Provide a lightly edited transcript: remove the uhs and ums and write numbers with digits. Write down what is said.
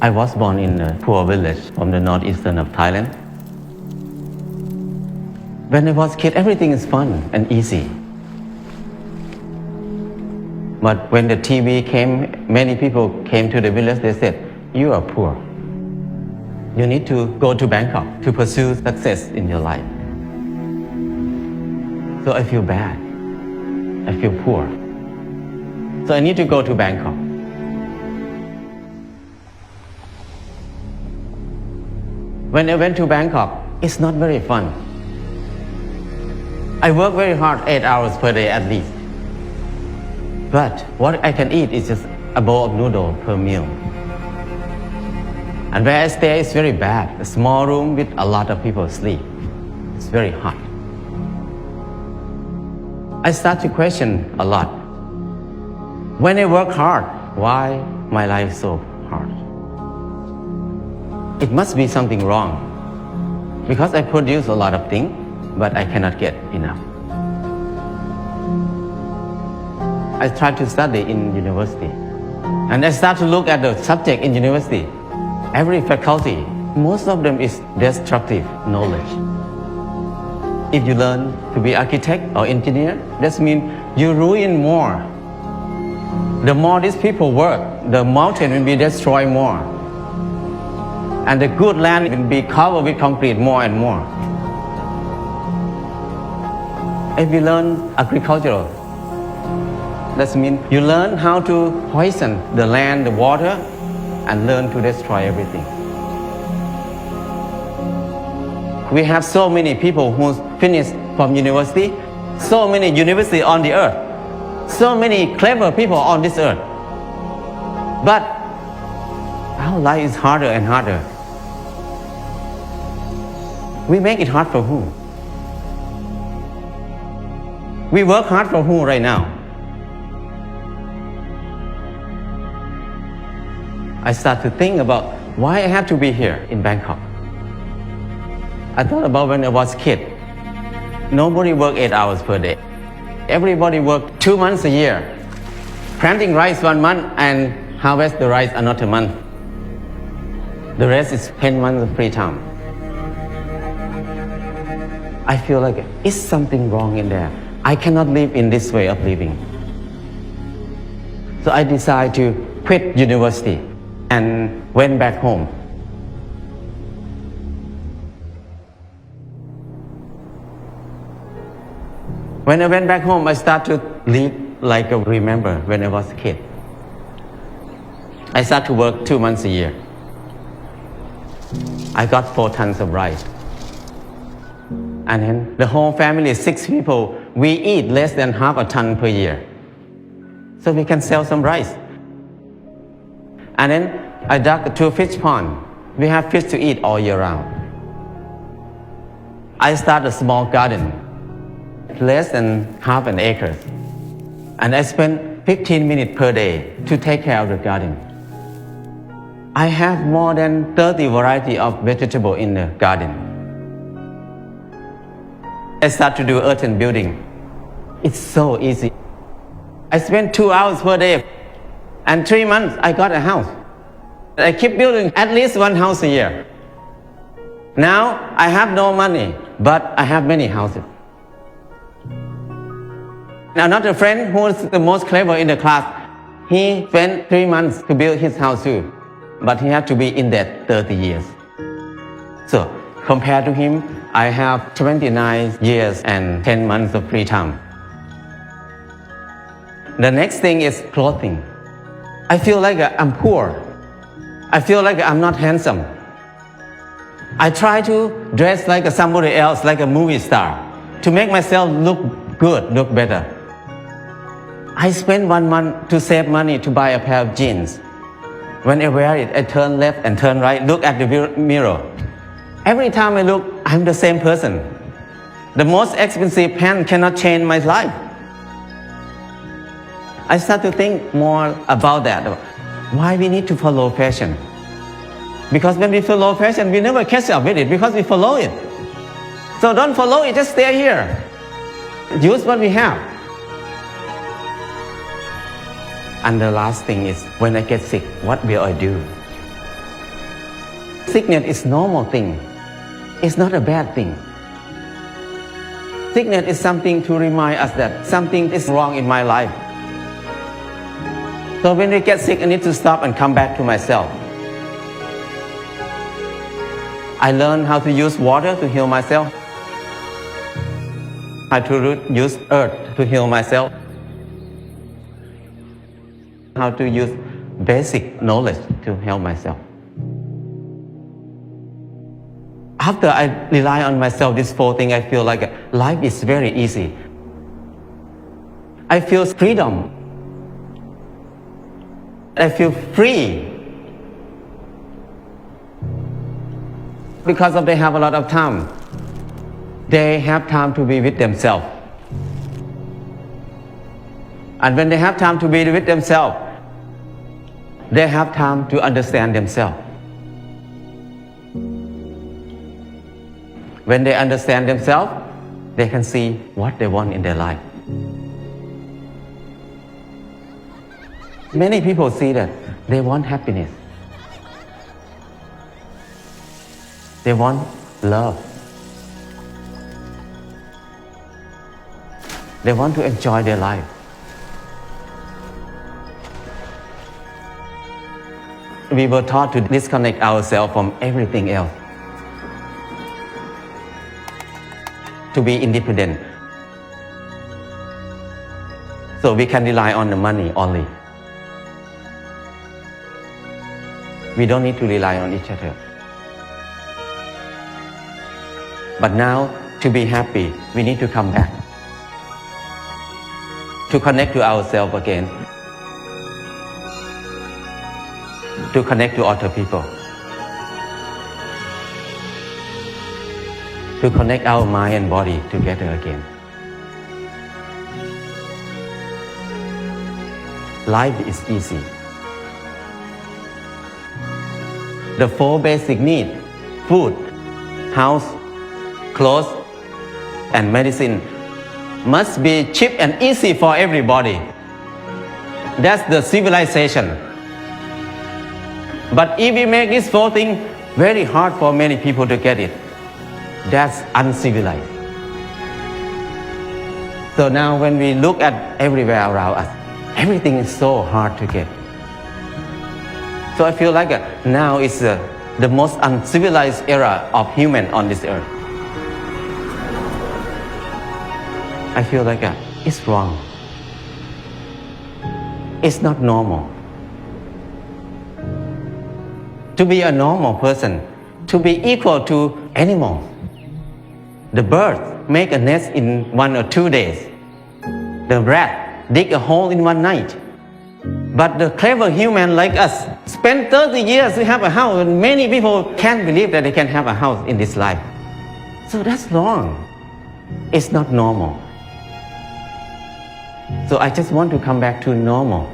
I was born in a poor village from the northeastern of Thailand. When I was a kid, everything is fun and easy. But when the TV came, many people came to the village, they said, "You are poor. You need to go to Bangkok to pursue success in your life." So I feel bad. I feel poor. So I need to go to Bangkok. When I went to Bangkok, it's not very fun. I work very hard, 8 hours per day at least. But what I can eat is just a bowl of noodle per meal. And where I stay is very bad. A small room with a lot of people sleep. It's very hot. I start to question a lot. When I work hard, why my life so hard? It must be something wrong. Because I produce a lot of things, but I cannot get enough. I tried to study in university. And I start to look at the subject in university. Every faculty, most of them is destructive knowledge. If you learn to be architect or engineer, that means you ruin more. The more these people work, the mountain will be destroyed more. And the good land will be covered with concrete more and more. If you learn agricultural, that means you learn how to poison the land, the water, and learn to destroy everything. We have so many people who finished from university, so many universities on the earth, so many clever people on this earth. But our life is harder and harder. We make it hard for who? We work hard for who right now? I start to think about why I have to be here in Bangkok. I thought about when I was a kid. Nobody worked 8 hours per day. Everybody worked 2 months a year. Planting rice 1 month and harvest the rice another month. The rest is 10 months of free time. I feel like it's something wrong in there. I cannot live in this way of living. So I decided to quit university and went back home. When I went back home, I started to live like I remember when I was a kid. I started to work 2 months a year. I got 4 tons of rice. And then the whole family, 6 people, we eat less than half a ton per year. So we can sell some rice. And then I dug 2 fish ponds. We have fish to eat all year round. I started a small garden, less than half an acre. And I spend 15 minutes per day to take care of the garden. I have more than 30 varieties of vegetables in the garden. I start to do earthen building. It's so easy. I spend 2 hours per day. And 3 months, I got a house. I keep building at least 1 house a year. Now, I have no money, but I have many houses. Another friend who is the most clever in the class, he spent 3 months to build his house too. But he had to be in debt 30 years. So, compared to him, I have 29 years and 10 months of free time. The next thing is clothing. I feel like I'm poor. I feel like I'm not handsome. I try to dress like somebody else, like a movie star, to make myself look good, look better. I spend 1 month to save money to buy a pair of jeans. When I wear it, I turn left and turn right, look at the mirror. Every time I look, I'm the same person. The most expensive pen cannot change my life. I start to think more about that. Why we need to follow fashion? Because when we follow fashion, we never catch up with it because we follow it. So don't follow it, just stay here. Use what we have. And the last thing is, when I get sick, what will I do? Sickness is normal thing. It's not a bad thing. Sickness is something to remind us that something is wrong in my life. So when I get sick, I need to stop and come back to myself. I learned how to use water to heal myself. How to use earth to heal myself. How to use basic knowledge to help myself. After I rely on myself, this 4 things, I feel like life is very easy. I feel freedom. I feel free. Because they have a lot of time. They have time to be with themselves. And when they have time to be with themselves, they have time to understand themselves. When they understand themselves, they can see what they want in their life. Many people see that they want happiness. They want love. They want to enjoy their life. We were taught to disconnect ourselves from everything else. To be independent. So we can rely on the money only. We don't need to rely on each other. But now, to be happy, we need to come back. To connect to ourselves again. To connect to other people. To connect our mind and body together again. Life is easy. The 4 basic needs, food, house, clothes, and medicine, must be cheap and easy for everybody. That's the civilization. But if we make these 4 things very hard for many people to get it, that's uncivilized. So now when we look at everywhere around us, everything is so hard to get. So I feel like now is the most uncivilized era of human on this earth. I feel like it's wrong. It's not normal. To be a normal person, to be equal to animals. The bird make a nest in 1 or 2 days. The rat dig a hole in 1 night. But the clever human like us spend 30 years to have a house, and many people can't believe that they can have a house in this life. So that's wrong. It's not normal. So I just want to come back to normal.